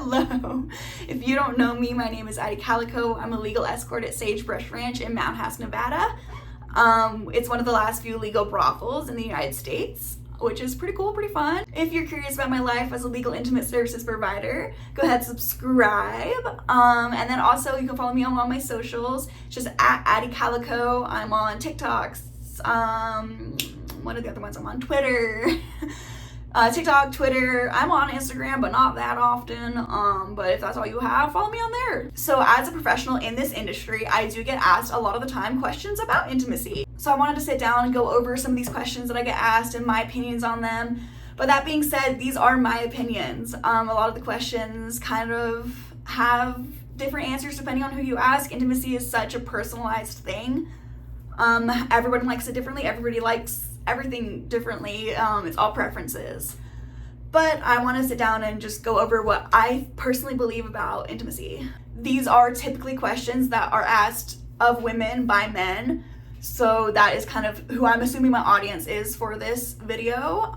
Hello. If you don't know me, my name is Addie Calico. I'm a legal escort at Sagebrush Ranch in Mountain House, Nevada. It's one of the last few legal brothels in the United States, which is pretty cool, pretty fun. If you're curious about my life as a legal intimate services provider, go ahead, subscribe. And then also you can follow me on all my socials. It's just at Addie Calico. I'm on TikToks. What are the other ones? I'm on Twitter. TikTok, Twitter. I'm on Instagram, but not that often. But if that's all you have, follow me on there. So as a professional in this industry, I do get asked a lot of the time questions about intimacy. So I wanted to sit down and go over some of these questions that I get asked and my opinions on them. But that being said, these are my opinions. A lot of the questions kind of have different answers depending on who you ask. Intimacy is such a personalized thing. Everybody likes it differently. Everybody likes everything differently. It's all preferences. But I want to sit down and just go over what I personally believe about intimacy. These are typically questions that are asked of women by men. So that is kind of who I'm assuming my audience is for this video,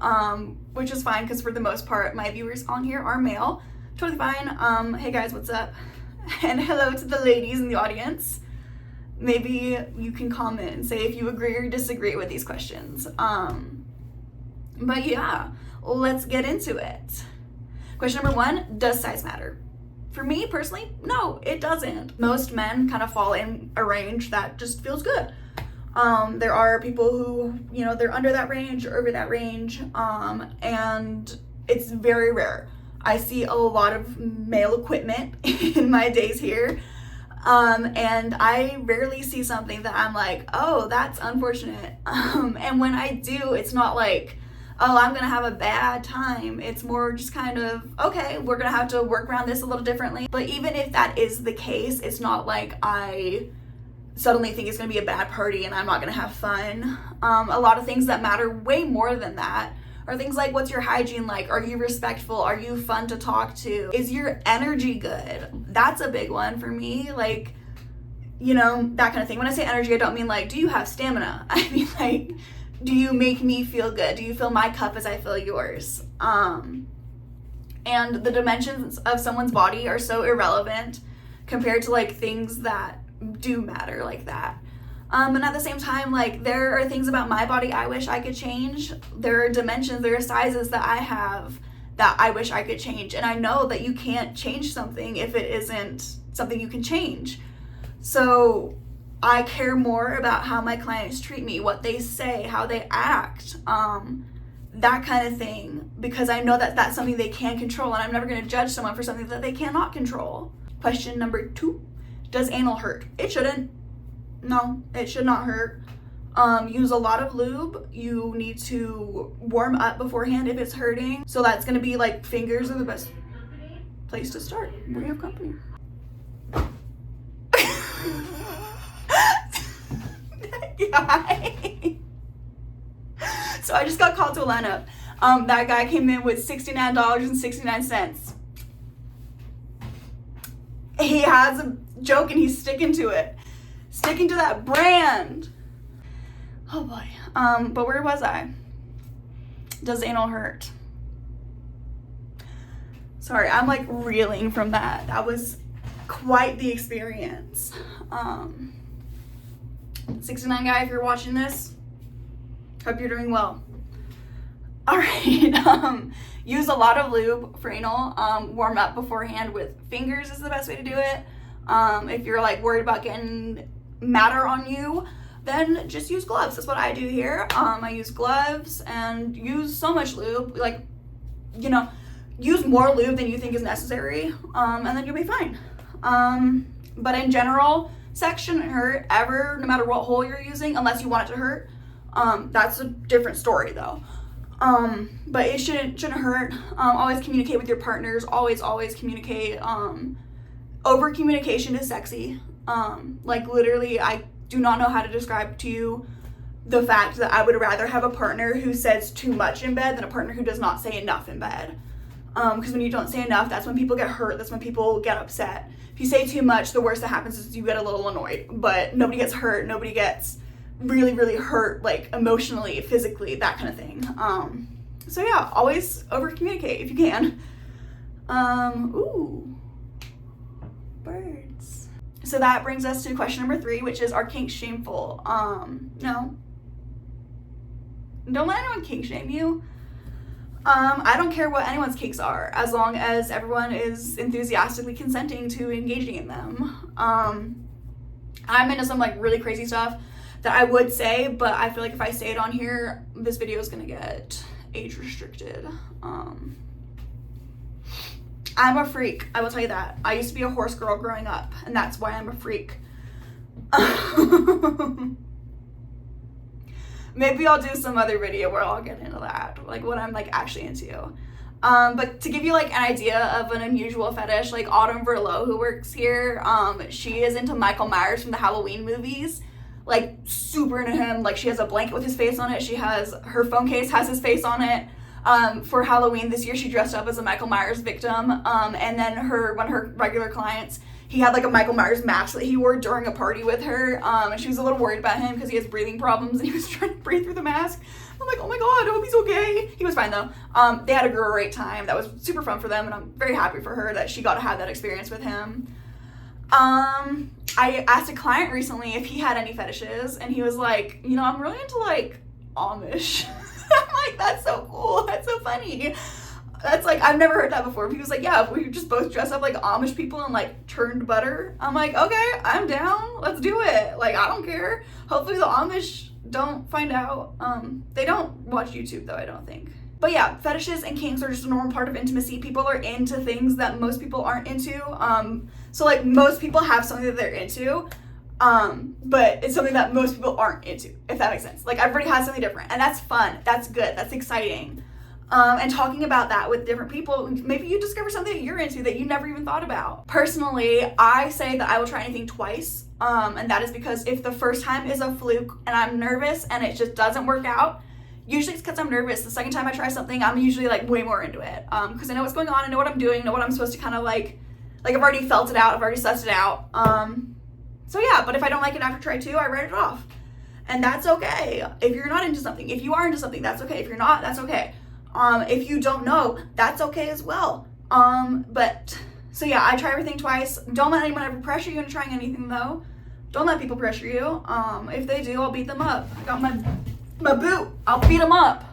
which is fine because for the most part, my viewers on here are male. Totally fine. Hey guys, what's up? And hello to the ladies in the audience. Maybe you can comment and say if you agree or disagree with these questions. But yeah, let's get into it. Question number 1, does size matter? For me personally, no, it doesn't. Most men kind of fall in a range that just feels good. There are people who, they're under that range or over that range, and it's very rare. I see a lot of male equipment in my days here. And I rarely see something that I'm like, oh, that's unfortunate. And when I do, it's not like, oh, I'm gonna have a bad time. It's more just kind of, okay, we're gonna have to work around this a little differently. But even if that is the case, it's not like I suddenly think it's gonna be a bad party and I'm not gonna have fun. A lot of things that matter way more than that are things like, what's your hygiene like? Are you respectful? Are you fun to talk to? Is your energy good? That's a big one for me. Like, that kind of thing. When I say energy, I don't mean like, do you have stamina? I mean like, do you make me feel good? Do you fill my cup as I fill yours? And the dimensions of someone's body are so irrelevant compared to like things that do matter like that. And at the same time, like, there are things about my body I wish I could change. There are dimensions, there are sizes that I have that I wish I could change. And I know that you can't change something if it isn't something you can change. So I care more about how my clients treat me, what they say, how they act, that kind of thing, because I know that that's something they can control, and I'm never going to judge someone for something that they cannot control. Question number 2, does anal hurt? It shouldn't. No, it should not hurt. Use a lot of lube. You need to warm up beforehand if it's hurting. So that's gonna be like, fingers are the best place to start. We have company. That guy. So I just got called to a lineup. That guy came in with $69.69. He has a joke and he's sticking to it. Sticking to that brand. Oh boy. But where was I? Does anal hurt? Sorry, I'm like reeling from that. That was quite the experience. 69 guy, if you're watching this, hope you're doing well. All right. Use a lot of lube for anal. Warm up beforehand with fingers is the best way to do it. If you're like worried about getting matter on you, then just use gloves. That's what I do here. I use gloves and use so much lube, like, use more lube than you think is necessary, and then you'll be fine. But in general, sex shouldn't hurt ever, no matter what hole you're using, unless you want it to hurt. That's a different story though. But it shouldn't hurt. Always communicate with your partners. Always communicate. Over communication is sexy. Like literally, I do not know how to describe to you the fact that I would rather have a partner who says too much in bed than a partner who does not say enough in bed. Because when you don't say enough, that's when people get hurt. That's when people get upset. If you say too much, the worst that happens is you get a little annoyed. But nobody gets hurt. Nobody gets really, really hurt, like emotionally, physically, that kind of thing. So yeah, always over communicate if you can. Ooh. So that brings us to question number 3, which is, are kinks shameful? No. Don't let anyone kink shame you. I don't care what anyone's kinks are, as long as everyone is enthusiastically consenting to engaging in them. I'm into some like really crazy stuff that I would say, but I feel like if I say it on here, this video is gonna get age restricted. I'm a freak, I will tell you that. I used to be a horse girl growing up, and that's why I'm a freak. Maybe I'll do some other video where I'll get into that, like what I'm like actually into. But to give you like an idea of an unusual fetish, like Autumn Verlo, who works here, she is into Michael Myers from the Halloween movies, like super into him. Like she has a blanket with his face on it. She has, her phone case has his face on it. For Halloween this year, she dressed up as a Michael Myers victim. And then one of her regular clients, he had like a Michael Myers mask that he wore during a party with her. And she was a little worried about him because he has breathing problems and he was trying to breathe through the mask. I'm like, oh my God, I hope he's okay. He was fine though. They had a great time. That was super fun for them, and I'm very happy for her that she got to have that experience with him. I asked a client recently if he had any fetishes, and he was like, you know, I'm really into like Amish. I'm like, that's so cool. That's so funny. That's like, I've never heard that before. He was like, yeah, if we just both dress up like Amish people and like churned butter. I'm like, okay, I'm down. Let's do it. Like, I don't care. Hopefully the Amish don't find out. They don't watch YouTube though, I don't think. But yeah, fetishes and kinks are just a normal part of intimacy. People are into things that most people aren't into. So like most people have something that they're into, but it's something that most people aren't into, if that makes sense. Like everybody has something different, and that's fun. That's good. That's exciting. And talking about that with different people, maybe you discover something that you're into that you never even thought about. Personally, I say that I will try anything twice. And that is because if the first time is a fluke and I'm nervous and it just doesn't work out, usually it's because I'm nervous. The second time I try something, I'm usually like way more into it. Because I know what's going on, I know what I'm doing, know what I'm supposed to kind of like I've already felt it out, I've already sussed it out. So yeah, but if I don't like it after try 2, I write it off. And that's okay. If you're not into something, if you are into something, that's okay. If you're not, that's okay. If you don't know, that's okay as well. So yeah, I try everything twice. Don't let anyone ever pressure you into trying anything though. Don't let people pressure you. If they do, I'll beat them up. I got my boot. I'll beat them up.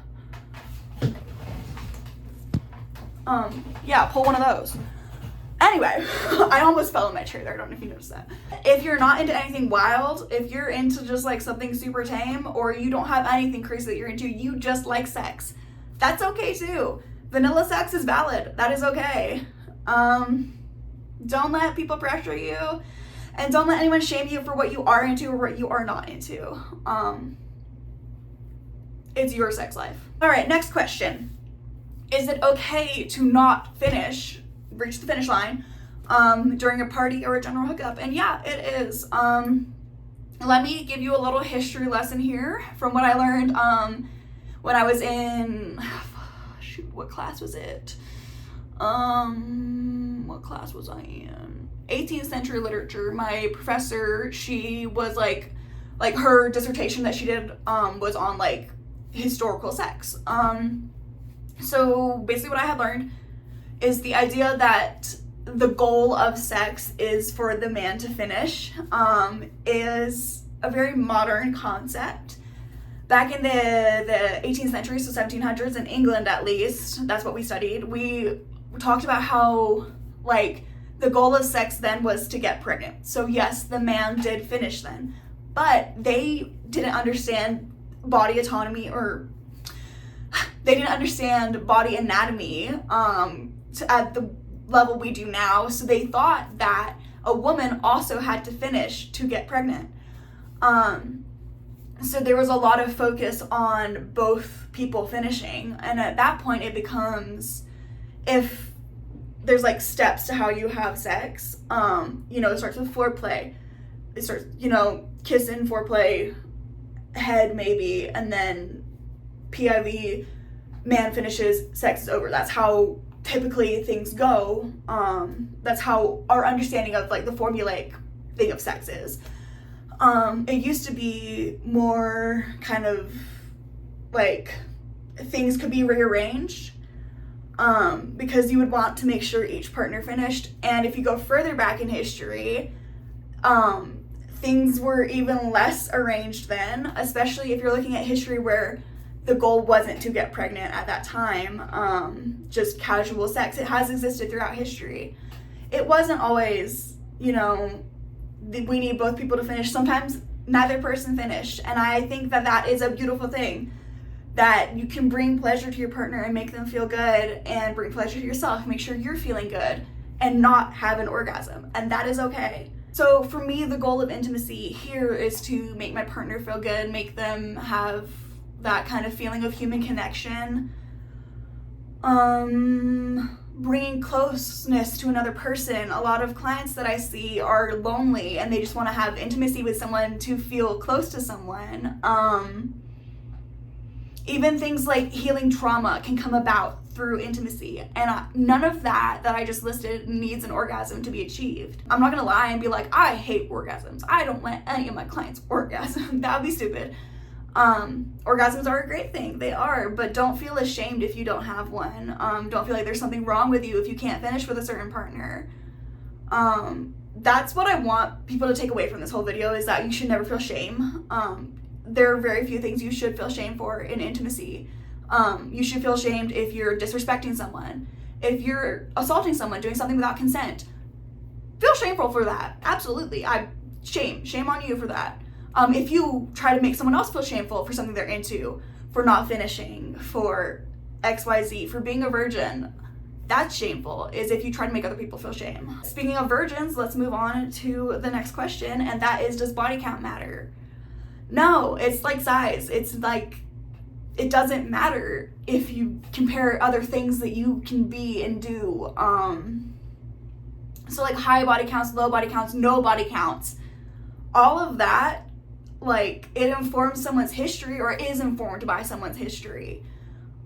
Yeah, pull one of those. Anyway, I almost fell in my chair there. I don't know if you noticed that. If you're not into anything wild, if you're into just like something super tame, or you don't have anything crazy that you're into, you just like sex, that's okay too. Vanilla sex is valid. That is okay. Don't let people pressure you, and don't let anyone shame you for what you are into or what you are not into. It's your sex life. All right, next question. Is it okay to not reach the finish line during a party or a general hookup? And yeah, it is. Let me give you a little history lesson here from what I learned when I was in, what class was it? What class was I in? 18th century literature. My professor, she was like her dissertation that she did was on like historical sex. So basically what I had learned is the idea that the goal of sex is for the man to finish, is a very modern concept. Back in the 18th century, so 1700s, in England at least, that's what we studied, we talked about how like the goal of sex then was to get pregnant. So yes, the man did finish then, but they didn't understand body autonomy, or they didn't understand body anatomy at the level we do now. So they thought that a woman also had to finish to get pregnant. So there was a lot of focus on both people finishing, and at that point it becomes, if there's like steps to how you have sex, it starts with foreplay. It starts, kissing, foreplay, head maybe, and then PIV, man finishes, sex is over. That's how typically things go. That's how our understanding of like the formulaic thing of sex is. It used to be more kind of like things could be rearranged, because you would want to make sure each partner finished. And if you go further back in history, Things were even less arranged then, especially if you're looking at history where the goal wasn't to get pregnant at that time, just casual sex. It has existed throughout history. It wasn't always, we need both people to finish. Sometimes neither person finished, and I think that is a beautiful thing, that you can bring pleasure to your partner and make them feel good, and bring pleasure to yourself, make sure you're feeling good, and not have an orgasm, and that is okay. So for me, the goal of intimacy here is to make my partner feel good, make them have that kind of feeling of human connection, bringing closeness to another person. A lot of clients that I see are lonely and they just want to have intimacy with someone to feel close to someone. Even things like healing trauma can come about through intimacy, and none of that I just listed needs an orgasm to be achieved. I'm not gonna lie and be like, I hate orgasms, I don't let any of my clients orgasm. That would be stupid. Orgasms are a great thing, they are, but don't feel ashamed if you don't have one. Don't feel like there's something wrong with you if you can't finish with a certain partner. That's what I want people to take away from this whole video, is that you should never feel shame. There are very few things you should feel shame for in intimacy. You should feel shamed if you're disrespecting someone, if you're assaulting someone, doing something without consent. Feel shameful for that. Absolutely. Shame on you for that. If you try to make someone else feel shameful for something they're into, for not finishing, for XYZ, for being a virgin, that's shameful, is if you try to make other people feel shame. Speaking of virgins, let's move on to the next question, and that is, does body count matter? No, it's like size. It's like, it doesn't matter if you compare other things that you can be and do. So like high body counts, low body counts, no body counts, all of that, like, it informs someone's history, or is informed by someone's history.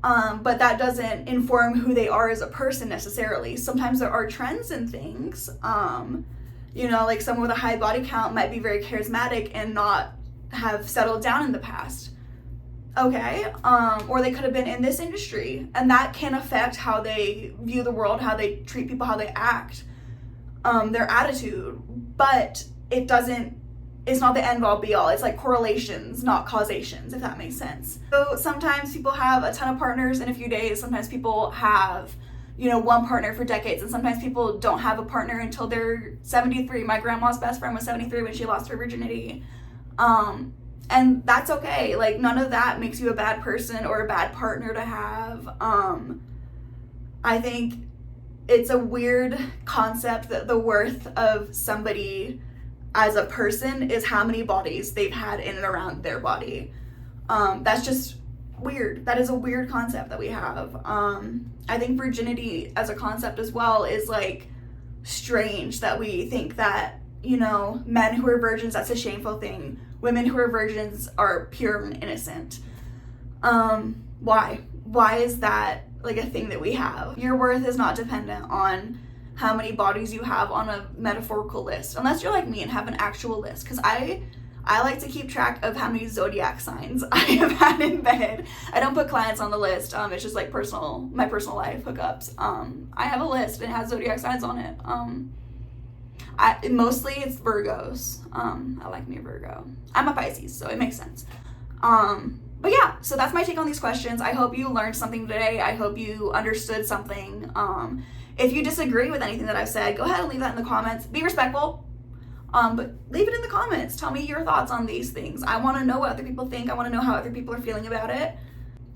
But that doesn't inform who they are as a person necessarily. Sometimes there are trends in things. Like someone with a high body count might be very charismatic and not have settled down in the past. Okay. Or they could have been in this industry, and that can affect how they view the world, how they treat people, how they act, their attitude. But it's not the end all be all. It's like correlations, not causations, if that makes sense. So sometimes people have a ton of partners in a few days. Sometimes people have, one partner for decades, and sometimes people don't have a partner until they're 73. My grandma's best friend was 73 when she lost her virginity. And that's okay. Like, none of that makes you a bad person or a bad partner to have. I think it's a weird concept that the worth of somebody as a person is how many bodies they've had in and around their body. That's just weird. That is a weird concept that we have. I think virginity as a concept as well is like strange, that we think that, men who are virgins, that's a shameful thing. Women who are virgins are pure and innocent. Why? Why is that like a thing that we have? Your worth is not dependent on how many bodies you have on a metaphorical list, unless you're like me and have an actual list, because I like to keep track of how many zodiac signs I have had in bed. I don't put clients on the list. It's just like my personal life hookups. I have a list and it has zodiac signs on it. Mostly it's Virgos. I like me a Virgo. I'm a Pisces, so it makes sense. But yeah, so that's my take on these questions. I hope you learned something today. I hope you understood something. If you disagree with anything that I've said, go ahead and leave that in the comments. Be respectful, but leave it in the comments. Tell me your thoughts on these things. I want to know what other people think. I want to know how other people are feeling about it.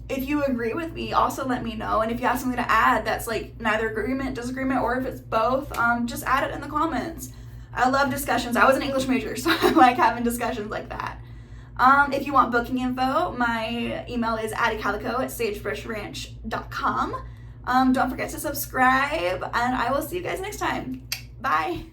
If you agree with me, also let me know. And if you have something to add that's like neither agreement, disagreement, or if it's both, just add it in the comments. I love discussions. I was an English major, so I like having discussions like that. If you want booking info, my email is addicalico@sagebrushranch.com. Don't forget to subscribe, and I will see you guys next time. Bye.